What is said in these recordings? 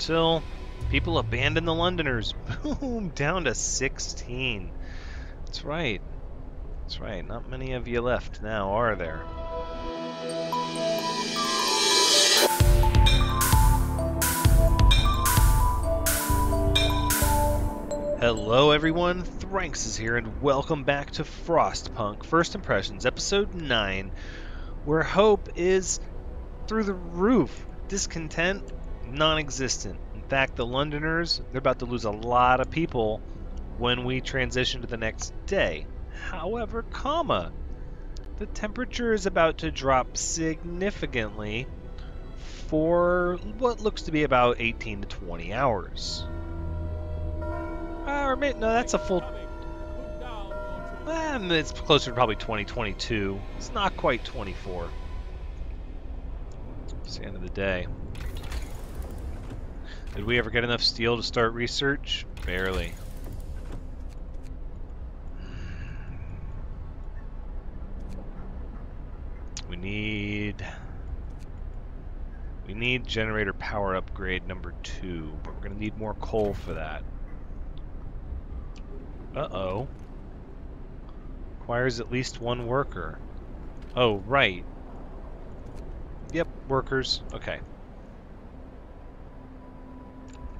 until people abandon the Londoners. Boom, down to 16. That's right. That's right. Not many of you left now, are there? Hello everyone, Thranxes here, and welcome back to FrostPunk First Impressions, Episode 9, where hope is through the roof, discontent non-existent. In fact, the Londoners, they're about to lose a lot of people when we transition to the next day. However, the temperature is about to drop significantly for what looks to be about 18 to 20 hours. Or maybe, no, that's a full... it's closer to probably 2022. It's not quite 24. It's the end of the day. Did we ever get enough steel to start research? Barely. We need generator power upgrade number 2, but we're going to need more coal for that. Uh-oh. Requires at least 1 worker. Oh, right. Yep, workers. Okay.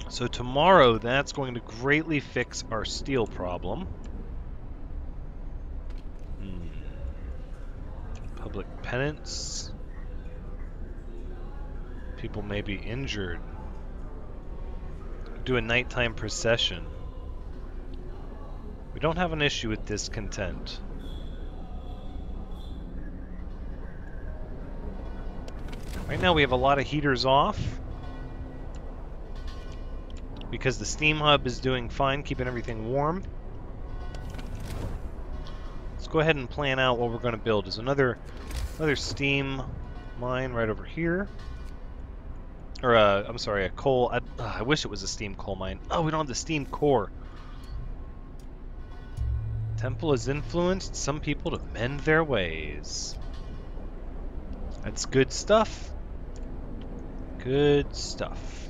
So tomorrow, that's going to greatly fix our steel problem. Public penance. People may be injured. Do a nighttime procession. We don't have an issue with discontent. Right now we have a lot of heaters off because the steam hub is doing fine, keeping everything warm. Let's go ahead and plan out what we're going to build. There's another steam mine right over here. Or, I'm sorry, a coal... I wish it was a steam coal mine. Oh, we don't have the steam core. Temple has influenced some people to mend their ways. That's good stuff. Good stuff.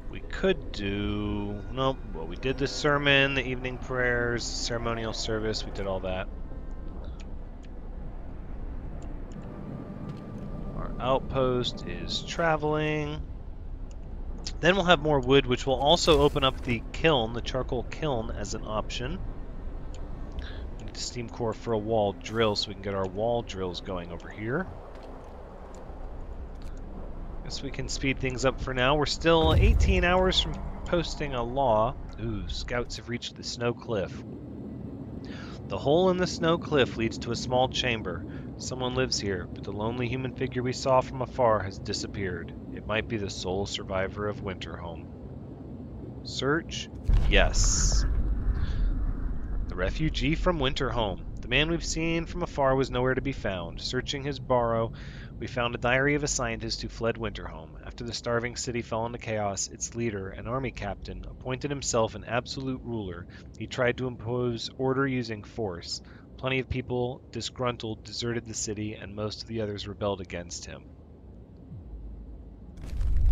We could do... Nope. Well, we did the sermon, the evening prayers, ceremonial service. We did all that. Our outpost is traveling. Then we'll have more wood, which will also open up the kiln, the charcoal kiln, as an option. We need a steam core for a wall drill, so we can get our wall drills going over here. Guess we can speed things up for now. We're still 18 hours from posting a law. Ooh, scouts have reached the snow cliff. The hole in the snow cliff leads to a small chamber. Someone lives here, but the lonely human figure we saw from afar has disappeared. It might be the sole survivor of Winterhome. Search? Yes. The refugee from Winterhome. The man we've seen from afar was nowhere to be found. Searching his burrow, we found a diary of a scientist who fled Winterhome. After the starving city fell into chaos, its leader, an army captain, appointed himself an absolute ruler. He tried to impose order using force. Plenty of people, disgruntled, deserted the city, and most of the others rebelled against him.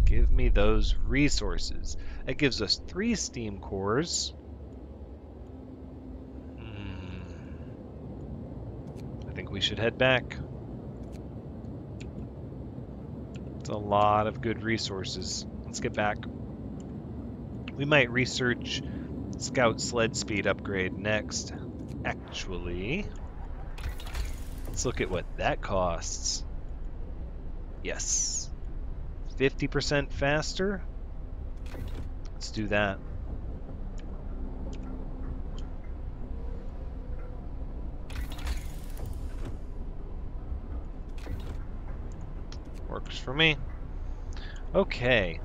Give me those resources. That gives us 3 steam cores. I think we should head back. It's a lot of good resources. Let's get back. We might research scout sled speed upgrade next. Actually, let's look at what that costs. Yes. 50% faster? Let's do that. Works for me. Okay.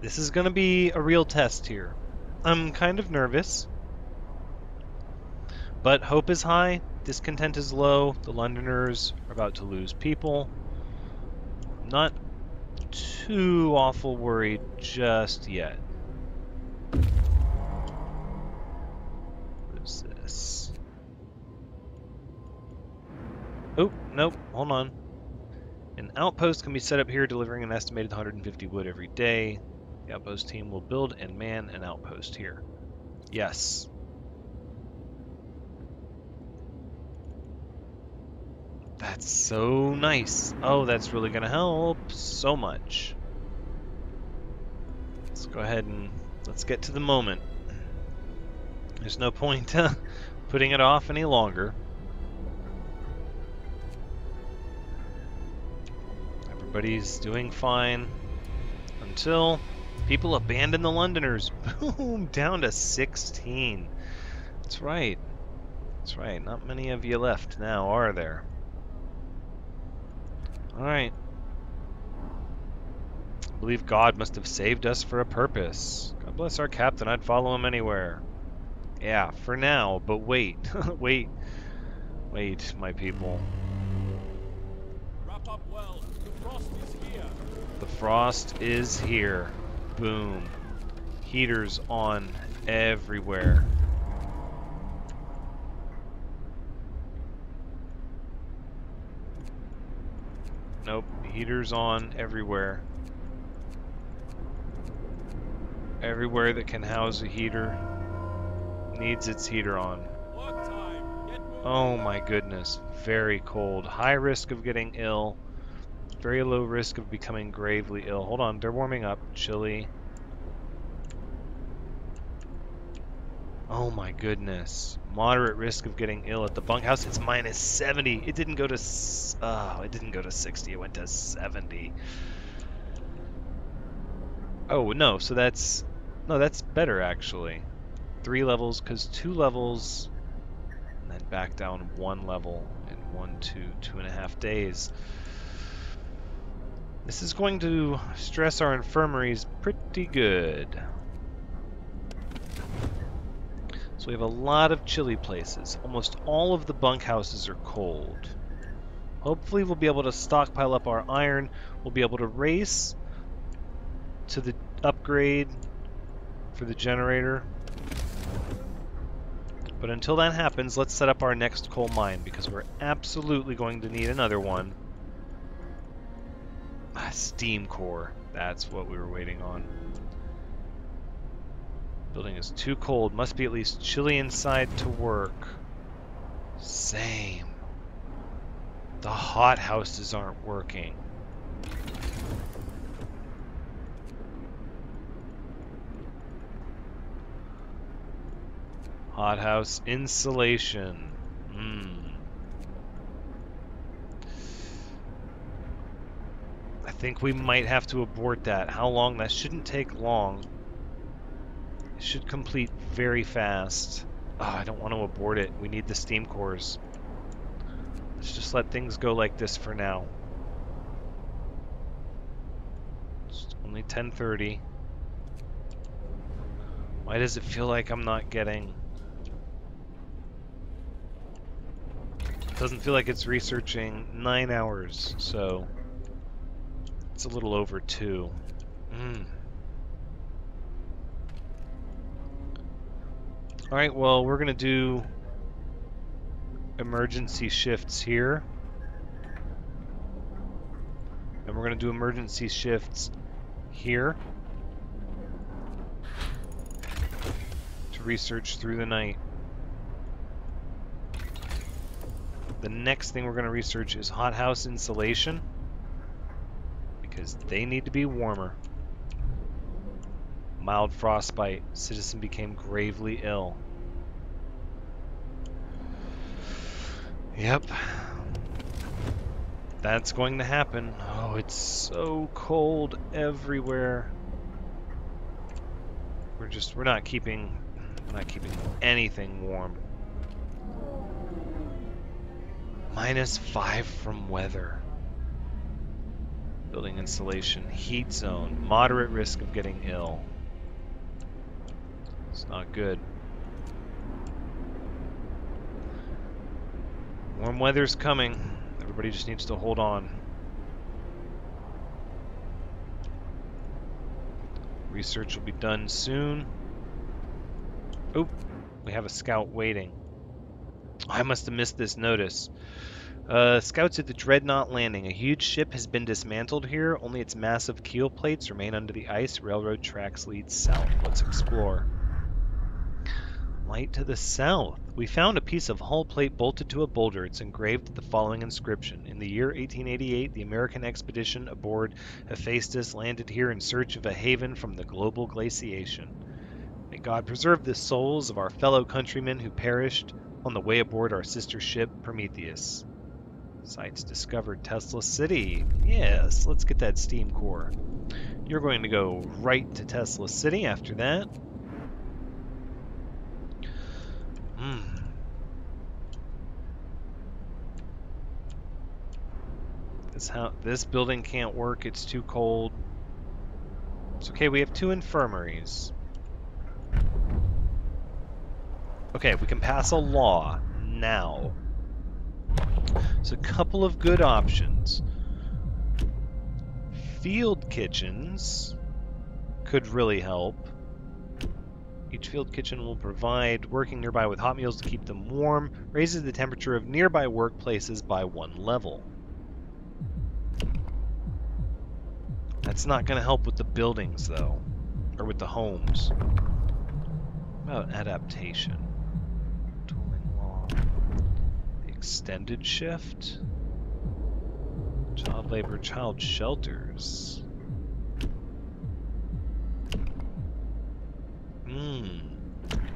This is going to be a real test here. I'm kind of nervous. But hope is high, discontent is low, the Londoners are about to lose people. I'm not too awful worried just yet. What is this? Oh, nope, hold on. An outpost can be set up here, delivering an estimated 150 wood every day. The outpost team will build and man an outpost here. Yes. That's so nice. Oh, that's really going to help so much. Let's go ahead and let's get to the moment. There's no point putting it off any longer. Everybody's doing fine until people abandon the Londoners. Boom, down to 16. That's right. That's right. Not many of you left now, are there? All right. I believe God must have saved us for a purpose. God bless our captain. I'd follow him anywhere. Yeah, for now, but wait. Wait, my people. Wrap up well. The frost is here. The frost is here. Boom. Heaters on everywhere. Nope, heaters on everywhere. Everywhere that can house a heater needs its heater on. Work time. Get moving. Oh my goodness, very cold. High risk of getting ill. Very low risk of becoming gravely ill. Hold on, they're warming up. Chilly. Oh my goodness. Moderate risk of getting ill at the bunkhouse. It's minus 70. It didn't go to 60. It went to 70. Oh no, so that's better actually. 3 levels, because 2 levels, and then back down 1 level in 2.5 days. This is going to stress our infirmaries pretty good. So we have a lot of chilly places. Almost all of the bunkhouses are cold. Hopefully we'll be able to stockpile up our iron. We'll be able to race to the upgrade for the generator. But until that happens, let's set up our next coal mine, because we're absolutely going to need another one. Steam core. That's what we were waiting on. Building is too cold. Must be at least chilly inside to work. Same. The hot houses aren't working. Hothouse insulation. I think we might have to abort that. How long? That shouldn't take long. It should complete very fast. Oh, I don't want to abort it. We need the steam cores. Let's just let things go like this for now. It's only 10:30. Why does it feel like I'm not getting... Doesn't feel like it's researching 9 hours, so it's a little over 2. Alright, well, we're gonna do emergency shifts here. And we're gonna do emergency shifts here to research through the night. The next thing we're going to research is hothouse insulation, because they need to be warmer. Mild frostbite. Citizen became gravely ill. Yep. That's going to happen. Oh, it's so cold everywhere. We're not keeping anything warm. -5 from weather. Building insulation, heat zone, moderate risk of getting ill. It's not good. Warm weather's coming. Everybody just needs to hold on. Research will be done soon. Oh, we have a scout waiting. I must have missed this notice. Scouts at the Dreadnought Landing. A huge ship has been dismantled here. Only its massive keel plates remain under the ice. Railroad tracks lead south. Let's explore. Light to the south. We found a piece of hull plate bolted to a boulder. It's engraved with the following inscription. In the year 1888, the American expedition aboard Hephaestus landed here in search of a haven from the global glaciation. May God preserve the souls of our fellow countrymen who perished on the way aboard our sister ship, Prometheus. Sites discovered. Tesla City. Yes, let's get that steam core. You're going to go right to Tesla City after that. This building can't work. It's too cold. It's okay. We have 2 infirmaries. Okay, we can pass a law now. There's a couple of good options. Field kitchens could really help. Each field kitchen will provide working nearby with hot meals to keep them warm, raises the temperature of nearby workplaces by 1 level. That's not going to help with the buildings, though, or with the homes. What about adaptation? Tooling law. The extended shift. Child labor, child shelters.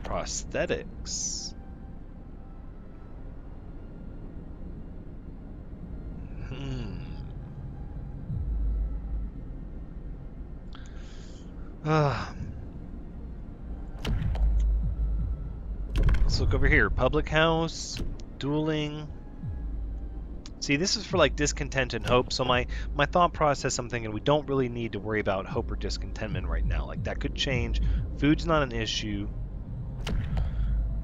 Prosthetics. Let's look over here. Public house, dueling. See, this is for like discontent and hope. So my thought process, I'm thinking we don't really need to worry about hope or discontentment right now. Like that could change. Food's not an issue.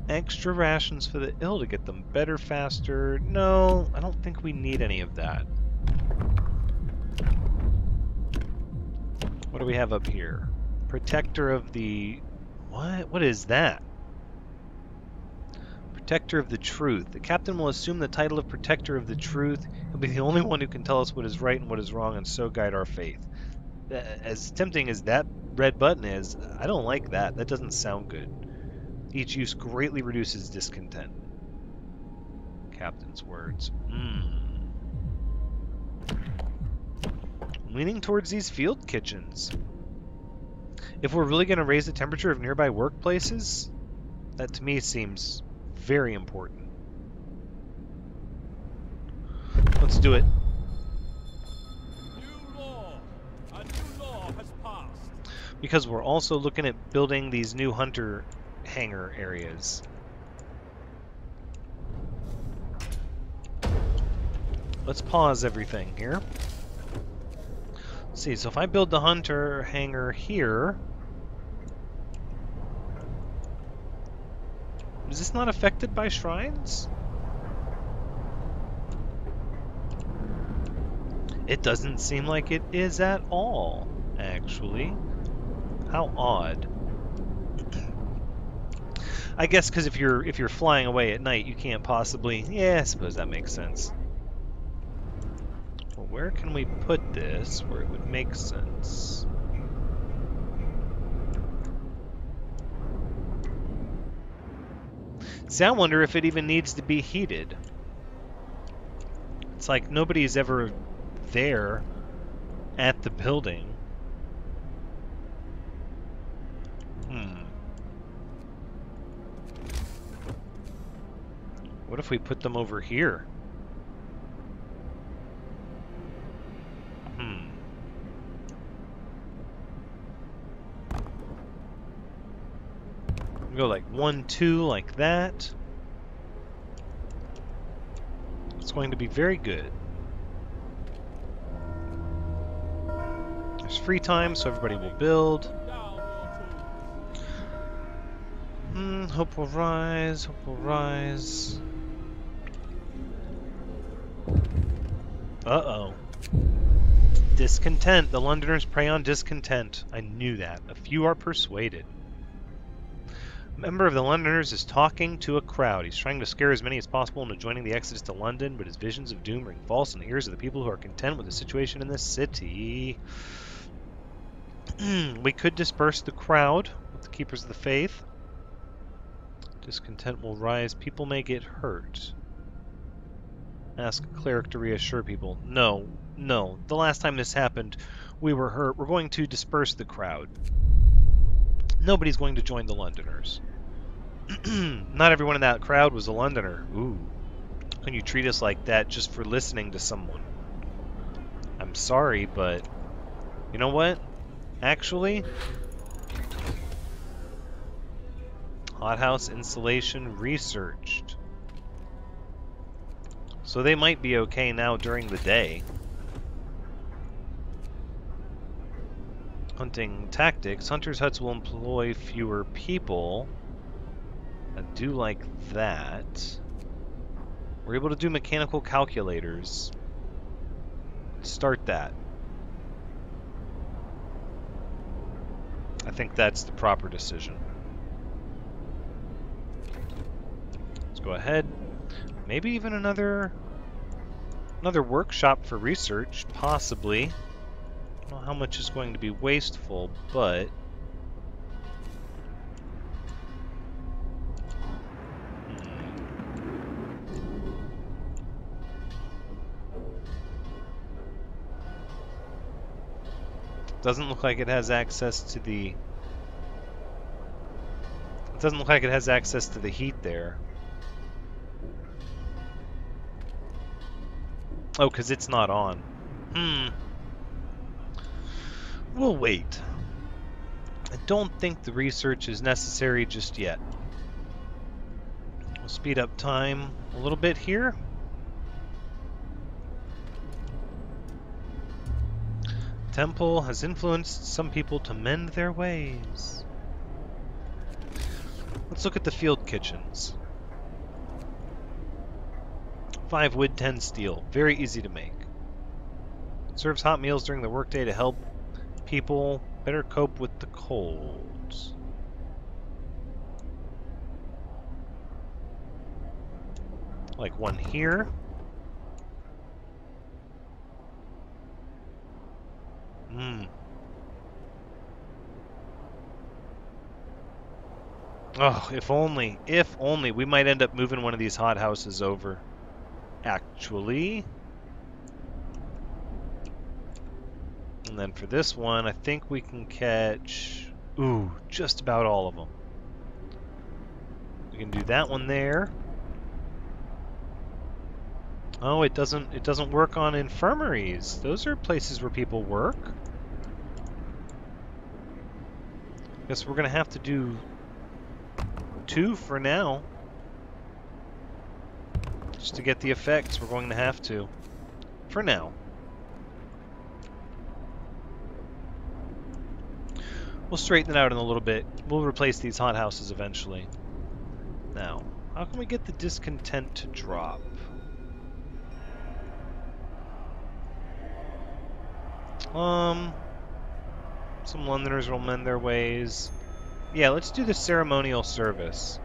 Extra rations for the ill to get them better faster. No, I don't think we need any of that. What do we have up here? Protector of the... What? What is that? Protector of the Truth. The captain will assume the title of Protector of the Truth. He'll be the only one who can tell us what is right and what is wrong and so guide our faith. As tempting as that red button is, I don't like that. That doesn't sound good. Each use greatly reduces discontent. Captain's words. Leaning towards these field kitchens. If we're really going to raise the temperature of nearby workplaces, that to me seems very important. Let's do it. New law. A new law has passed. Because we're also looking at building these new hunter hangar areas. Let's pause everything here. Let's see, so if I build the hunter hangar here, is this not affected by shrines? It doesn't seem like it is at all, actually. How odd. I guess because if you're flying away at night, you can't possibly... Yeah, I suppose that makes sense. Well, where can we put this where it would make sense? See, I wonder if it even needs to be heated. It's like nobody's ever there at the building. What if we put them over here? Go like 1, 2, like that. It's going to be very good. There's free time, so everybody will build. Hope will rise, hope will rise. Uh-oh. Discontent. The Londoners prey on discontent. I knew that. A few are persuaded. A member of the Londoners is talking to a crowd. He's trying to scare as many as possible into joining the exodus to London, but his visions of doom ring false in the ears of the people who are content with the situation in the city. We could disperse the crowd with the Keepers of the Faith. Discontent will rise. People may get hurt. Ask a cleric to reassure people. No, no. The last time this happened, we were hurt. We're going to disperse the crowd. Nobody's going to join the Londoners. Not everyone in that crowd was a Londoner. Ooh. How can you treat us like that just for listening to someone? I'm sorry, but... You know what? Actually... Hothouse installation researched. So they might be okay now during the day. Hunting tactics. Hunters' huts will employ fewer people. I do like that. We're able to do mechanical calculators. Start that. I think that's the proper decision. Let's go ahead. Maybe even another workshop for research, possibly. I don't know how much is going to be wasteful, but doesn't look like it has access to the... It doesn't look like it has access to the heat there. Oh, because it's not on. We'll wait. I don't think the research is necessary just yet. We'll speed up time a little bit here. Temple has influenced some people to mend their ways. Let's look at the field kitchens. 5 wood, 10 steel. Very easy to make. Serves hot meals during the workday to help people better cope with the colds. Like one here. Oh, if only, we might end up moving one of these hothouses over. Actually. And then for this one, I think we can catch, just about all of them. We can do that one there. Oh, it doesn't work on infirmaries. Those are places where people work. Guess we're gonna have to do 2 for now. Just to get the effects, we're going to have to. For now. We'll straighten it out in a little bit. We'll replace these hothouses eventually. Now, how can we get the discontent to drop? Some Londoners will mend their ways. Yeah, let's do the ceremonial service.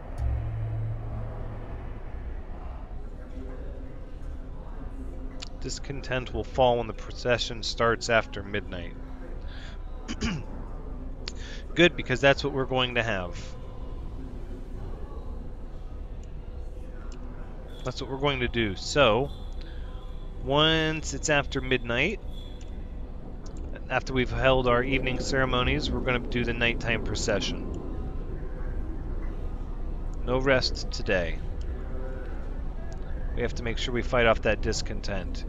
Discontent will fall when the procession starts after midnight. Good, because that's what we're going to have. That's what we're going to do. So, once it's after midnight, after we've held our evening ceremonies, we're going to do the nighttime procession. No rest today. We have to make sure we fight off that discontent.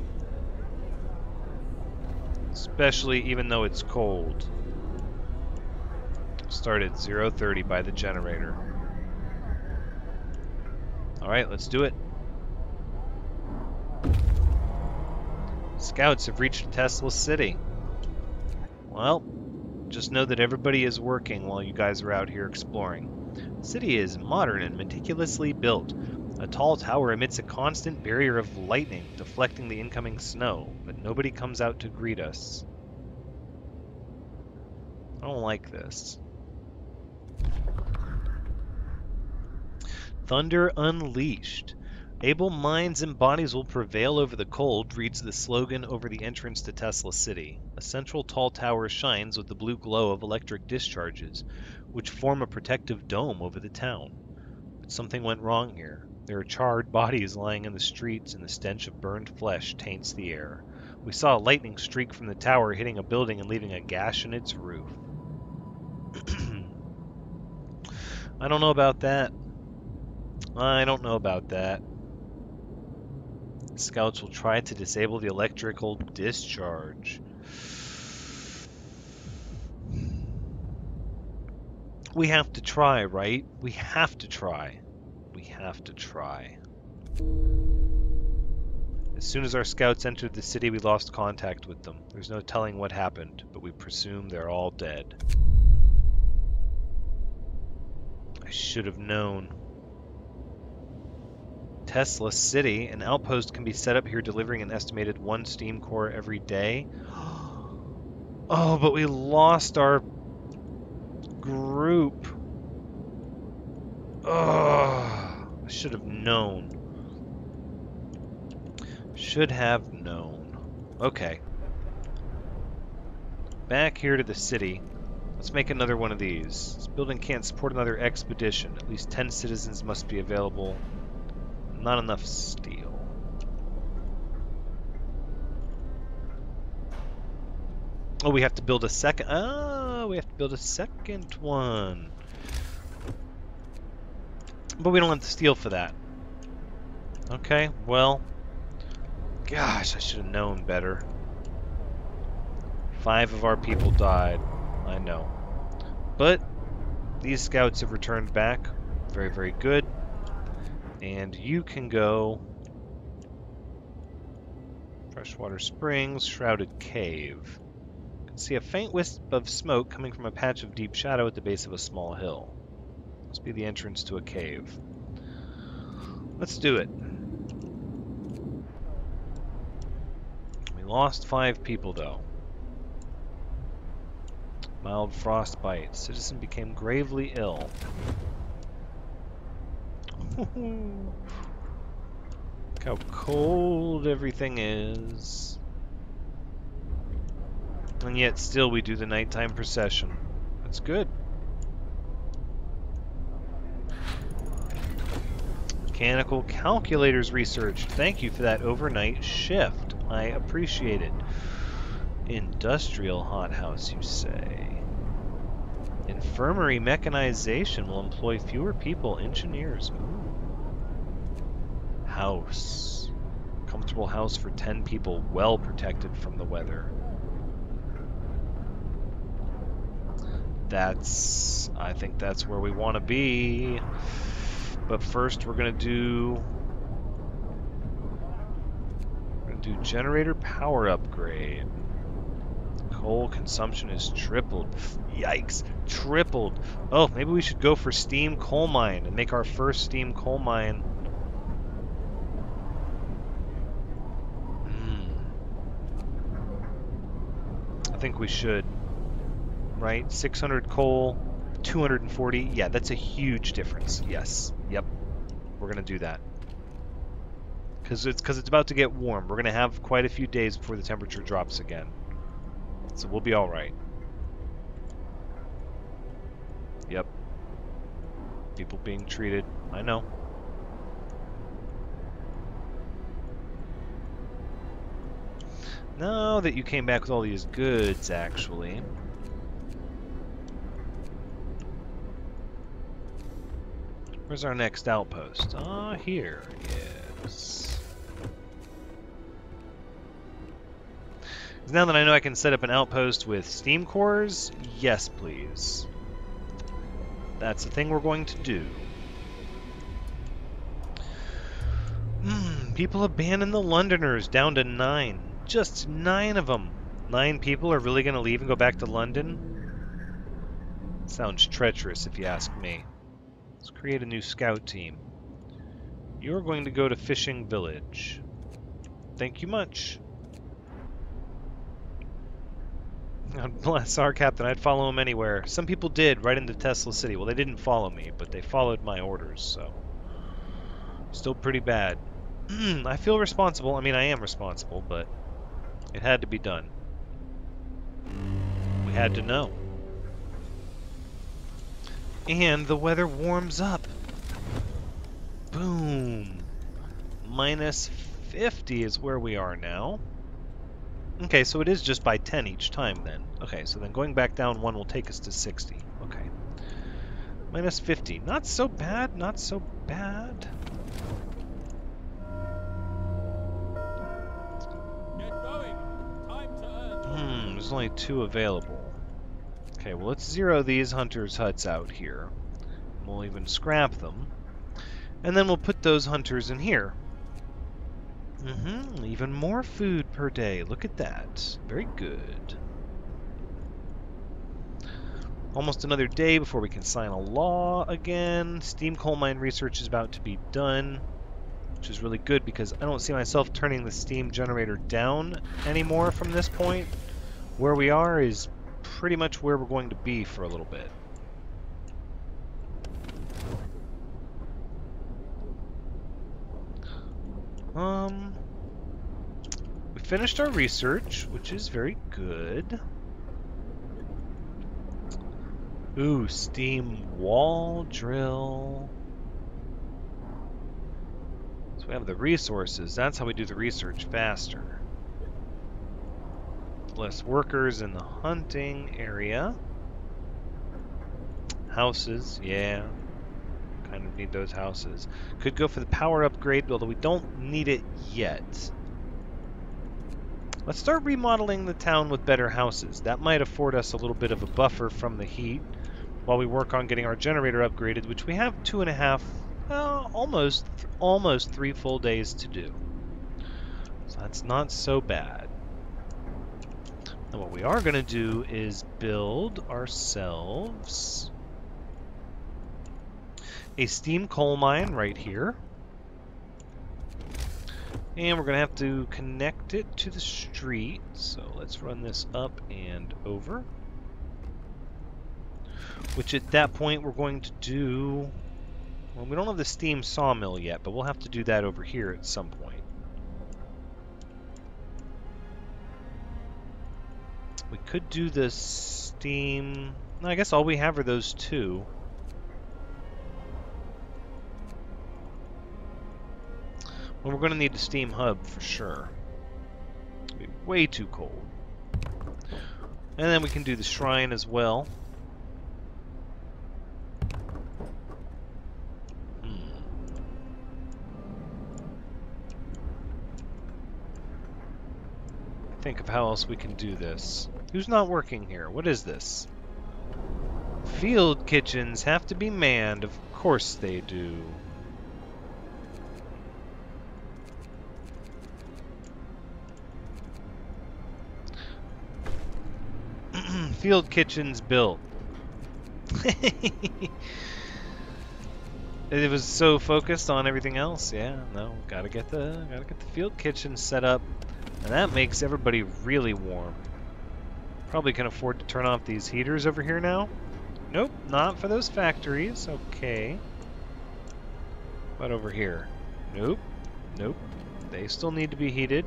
Especially even though it's cold. Start at 0:30 by the generator. Alright, let's do it. Scouts have reached Tesla City. Well, just know that everybody is working while you guys are out here exploring. The city is modern and meticulously built. A tall tower emits a constant barrier of lightning, deflecting the incoming snow, but nobody comes out to greet us. I don't like this. Thunder Unleashed. Able minds and bodies will prevail over the cold, reads the slogan over the entrance to Tesla City. A central tall tower shines with the blue glow of electric discharges, which form a protective dome over the town. But something went wrong here. There are charred bodies lying in the streets, and the stench of burned flesh taints the air. We saw a lightning streak from the tower hitting a building and leaving a gash in its roof. I don't know about that. I don't know about that. Scouts will try to disable the electrical discharge. We have to try, right? We have to try. We have to try. As soon as our scouts entered the city, we lost contact with them. There's no telling what happened, but we presume they're all dead. I should have known. Tesla City, an outpost can be set up here delivering an estimated 1 steam core every day. Oh, but we lost our group. Oh, I should have known. Should have known. Okay. Back here to the city. Let's make another one of these. This building can't support another expedition. At least 10 citizens must be available. Not enough steel. Oh, we have to build a second. Oh, we have to build a second one. But we don't have the steel for that. Okay, well. Gosh, I should have known better. 5 of our people died. I know. But these scouts have returned back. Very, very good. And you can go Freshwater Springs, Shrouded Cave. You can see a faint wisp of smoke coming from a patch of deep shadow at the base of a small hill. Must be the entrance to a cave. Let's do it. We lost 5 people though. Mild frostbite. Citizen became gravely ill. Look how cold everything is. And yet still we do the nighttime procession. That's good. Mechanical calculators research. Thank you for that overnight shift. I appreciate it. Industrial hothouse, you say? Infirmary mechanization will employ fewer people. Engineers. Ooh. House. Comfortable house for 10 people, well protected from the weather. I think that's where we want to be. But first we're going to do generator power upgrade. Coal consumption is tripled. Yikes, tripled. Oh, maybe we should go for steam coal mine and make our first steam coal mine. I think we should. Right? 600 coal, 240. Yeah, that's a huge difference. Yes. Yep. We're going to do that. Because it's about to get warm. We're going to have quite a few days before the temperature drops again. So we'll be all right. Yep. People being treated. I know. Now that you came back with all these goods, actually. Where's our next outpost? Ah, here. Yes. Now that I know I can set up an outpost with steam cores, yes, please. That's the thing we're going to do. People abandon the Londoners, down to 9. Just 9 of them. 9 people are really going to leave and go back to London? Sounds treacherous if you ask me. Let's create a new scout team. You're going to go to Fishing Village. Thank you much. God bless our captain. I'd follow him anywhere. Some people did, right into Tesla City. Well, they didn't follow me, but they followed my orders, so. Still pretty bad. I feel responsible. I mean, I am responsible, but it had to be done. We had to know. And the weather warms up. Boom. Minus 50 is where we are now. Okay, so it is just by 10 each time then. Okay, so then going back down 1 will take us to 60. Okay. Minus 50. Not so bad, not so bad. Get going. Time to earn. There's only 2 available. Okay, well let's zero these hunters' huts out here. We'll even scrap them. And then we'll put those hunters in here. Even more food per day. Look at that. Very good. Almost another day before we can sign a law again. Steam coal mine research is about to be done, which is really good because I don't see myself turning the steam generator down anymore from this point. Where we are is pretty much where we're going to be for a little bit. We finished our research, which is very good. Ooh, steam wall drill. So we have the resources. That's how we do the research faster. Less workers in the hunting area. Houses, yeah. Kind of need those houses. Could go for the power upgrade, although we don't need it yet. Let's start remodeling the town with better houses. That might afford us a little bit of a buffer from the heat while we work on getting our generator upgraded, which we have 2.5, almost 3 full days to do. So that's not so bad. And what we are going to do is build ourselves a steam coal mine right here. And we're going to have to connect it to the street. So let's run this up and over. Which at that point we're going to do... Well, we don't have the steam sawmill yet, but we'll have to do that over here at some point. We could do the steam... No, I guess all we have are those 2. Well, we're going to need a steam hub for sure. It'll be way too cold. And then we can do the shrine as well. Think of how else we can do this. Who's not working here? What is this? Field kitchens have to be manned. Of course they do. Field kitchens built. It was so focused on everything else. Yeah, no, gotta get the field kitchen set up. And that makes everybody really warm. Probably can afford to turn off these heaters over here now. Nope, not for those factories. Okay. What over here? Nope. Nope. They still need to be heated.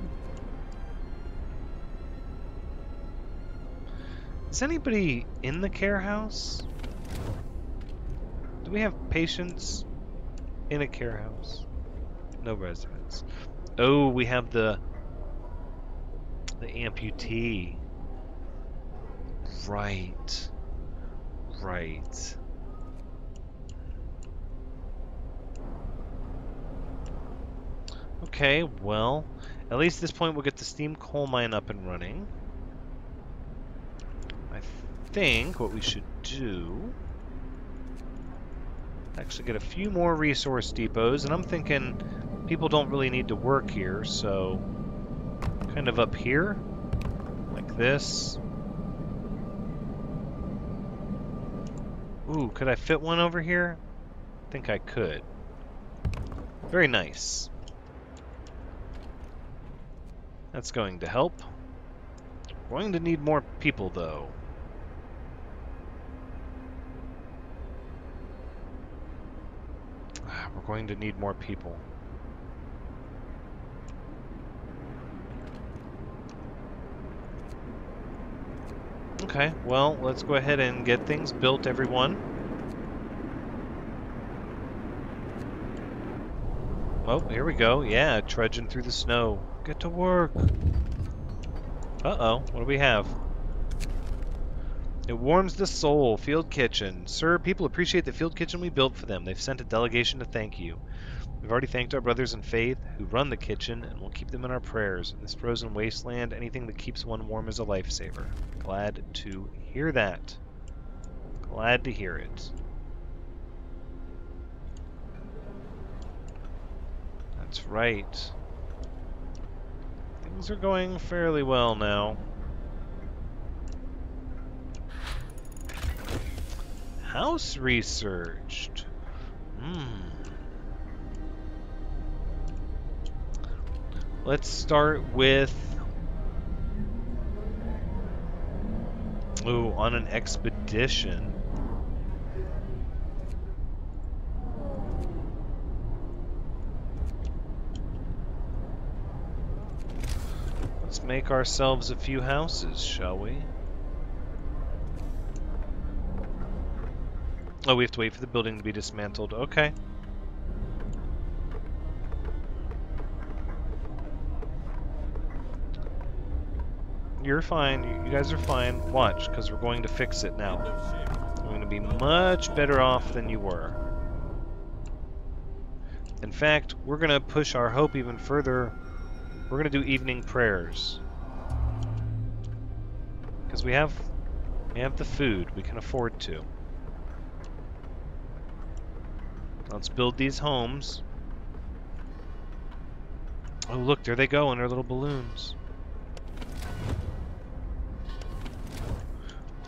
Is anybody in the care house? Do we have patients in a care house? No residents. Oh, we have the amputee. Right. Right. Okay, well, at least at this point we'll get the steam coal mine up and running. I think what we should do... actually get a few more resource depots, and I'm thinking people don't really need to work here, so kind of up here, like this. Ooh, could I fit one over here? I think I could. Very nice. That's going to help. We're going to need more people, though. We're going to need more people. Okay, well, let's go ahead and get things built, everyone. Oh, here we go. Yeah, trudging through the snow. Get to work. Uh-oh, what do we have? It warms the soul. Field kitchen. Sir, people appreciate the field kitchen we built for them. They've sent a delegation to thank you. We've already thanked our brothers in faith who run the kitchen, and we'll keep them in our prayers. In this frozen wasteland, anything that keeps one warm is a lifesaver. Glad to hear that. Glad to hear it. That's right. Things are going fairly well now. House researched. Let's start with... Ooh, on an expedition. Let's make ourselves a few houses, shall we? Oh, we have to wait for the building to be dismantled. Okay. You're fine. You guys are fine. Watch, because we're going to fix it now. We're going to be much better off than you were. In fact, we're going to push our hope even further. We're going to do evening prayers. Because we have the food. We can afford to. Let's build these homes. Oh, look, there they go in their little balloons.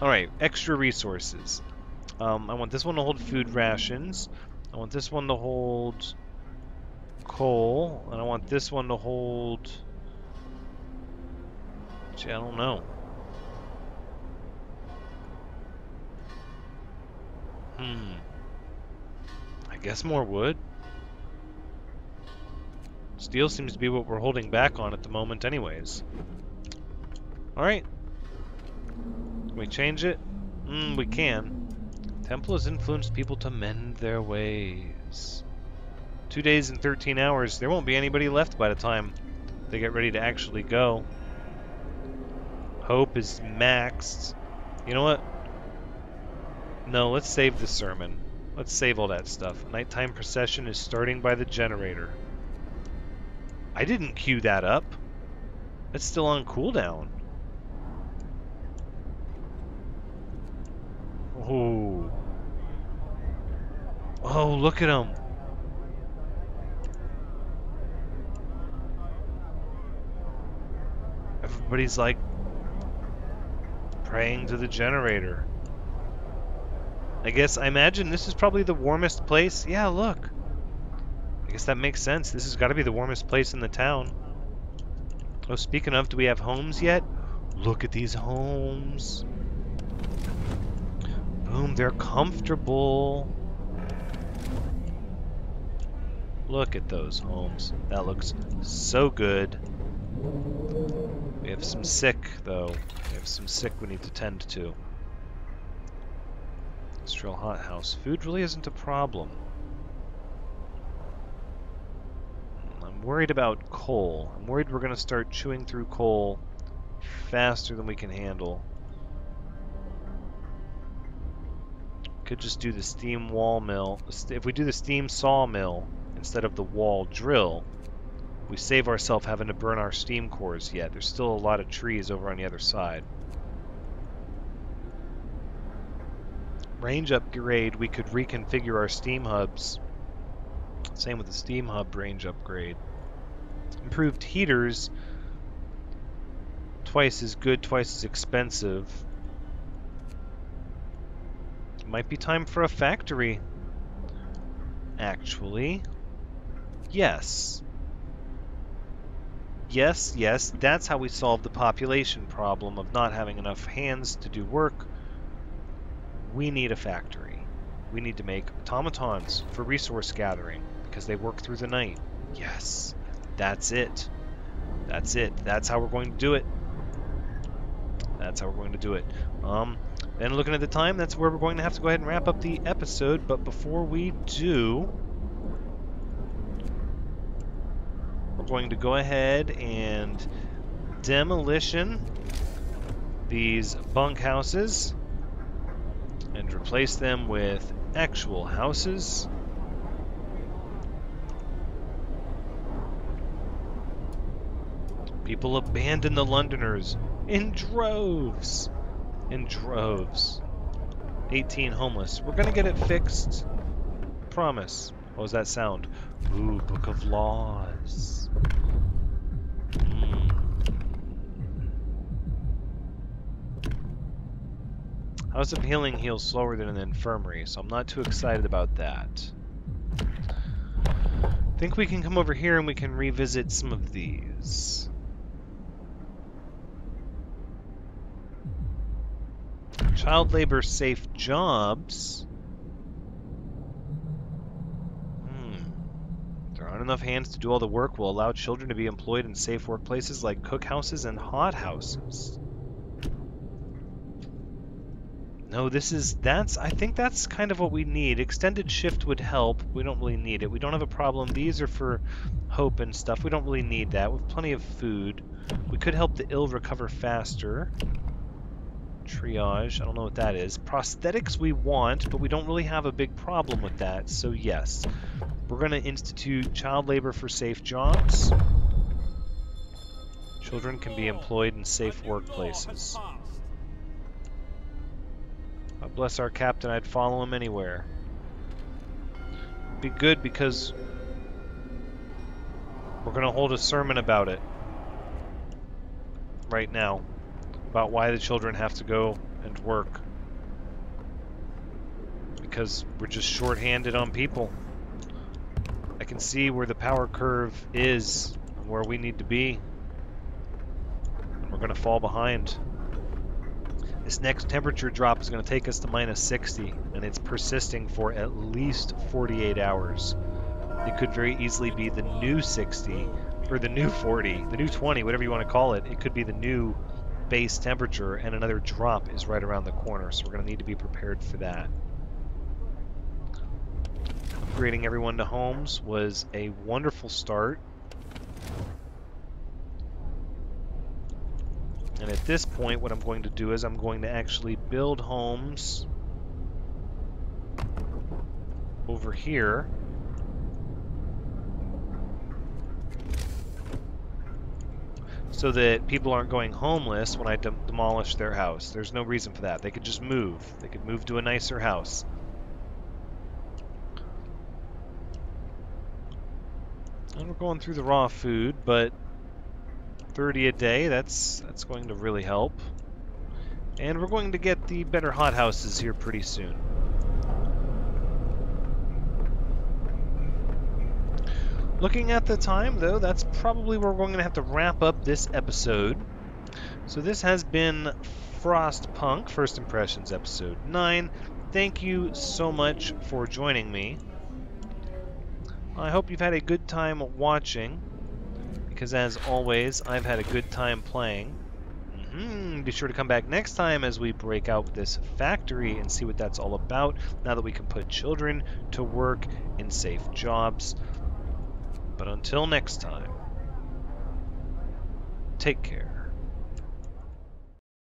Alright, extra resources. I want this one to hold food rations. I want this one to hold coal. And I want this one to hold... Gee, I don't know. I guess more wood. Steel seems to be what we're holding back on at the moment anyways. Alright. Can we change it? We can. Temple has influenced people to mend their ways. 2 days and 13 hours. There won't be anybody left by the time they get ready to actually go. Hope is maxed. You know what? No, let's save the sermon. Let's save all that stuff. Nighttime procession is starting by the generator. I didn't queue that up. It's still on cooldown. Oh. Oh, look at him. Everybody's like praying to the generator. I imagine this is probably the warmest place. Yeah, look. I guess that makes sense. This has got to be the warmest place in the town. Oh, speaking of, do we have homes yet? Look at these homes. Boom, they're comfortable. Look at those homes. That looks so good. We have some sick, though. We have some sick we need to tend to. Industrial hothouse. Food really isn't a problem. I'm worried about coal. I'm worried we're going to start chewing through coal faster than we can handle. Could just do the steam wall mill. If we do the steam sawmill instead of the wall drill, we save ourselves having to burn our steam cores yet. There's still a lot of trees over on the other side. Range upgrade, we could reconfigure our steam hubs. Same with the steam hub range upgrade. Improved heaters, twice as good, twice as expensive. Might be time for a factory. Actually, yes. Yes, that's how we solve the population problem of not having enough hands to do work. We need a factory. We need to make automatons for resource gathering because they work through the night. Yes, that's it. That's it. That's how we're going to do it. That's how we're going to do it. Then looking at the time, that's where we're going to have to go ahead and wrap up the episode. But before we do, we're going to go ahead and demolition these bunkhouses and replace them with actual houses. People abandon the Londoners in droves. In droves. 18 homeless. We're gonna get it fixed. Promise. What was that sound? Ooh, Book of Laws. House of Healing heals slower than an infirmary, so I'm not too excited about that. I think we can come over here and we can revisit some of these. Child labor safe jobs. There aren't enough hands to do all the work. Will allow children to be employed in safe workplaces like cookhouses and hothouses. No, I think that's kind of what we need. Extended shift would help. We don't really need it. We don't have a problem. These are for hope and stuff. We don't really need that. We have plenty of food. We could help the ill recover faster. Triage, I don't know what that is. Prosthetics we want, but we don't really have a big problem with that, so yes. We're going to institute child labor for safe jobs. Children can be employed in safe workplaces. God bless our captain, I'd follow him anywhere. Be good because we're going to hold a sermon about it right now. About why the children have to go and work. Because we're just short-handed on people. I can see where the power curve is, and where we need to be. And we're going to fall behind. This next temperature drop is going to take us to -60, and it's persisting for at least 48 hours. It could very easily be the new 60, or the new 40, the new 20, whatever you want to call it. It could be the new base temperature, and another drop is right around the corner, so we're going to need to be prepared for that. Upgrading everyone to homes was a wonderful start. And at this point, what I'm going to do is I'm going to actually build homes over here. So that people aren't going homeless when I demolish their house. There's no reason for that. They could just move. They could move to a nicer house. And we're going through the raw food, but 30 a day, that's going to really help. And we're going to get the better hothouses here pretty soon. Looking at the time, though, that's probably where we're going to have to wrap up this episode. So this has been FrostPunk, First Impressions, Episode 9. Thank you so much for joining me. I hope you've had a good time watching, because as always, I've had a good time playing. Be sure to come back next time as we break out this factory and see what that's all about, now that we can put children to work in safe jobs. But until next time, take care.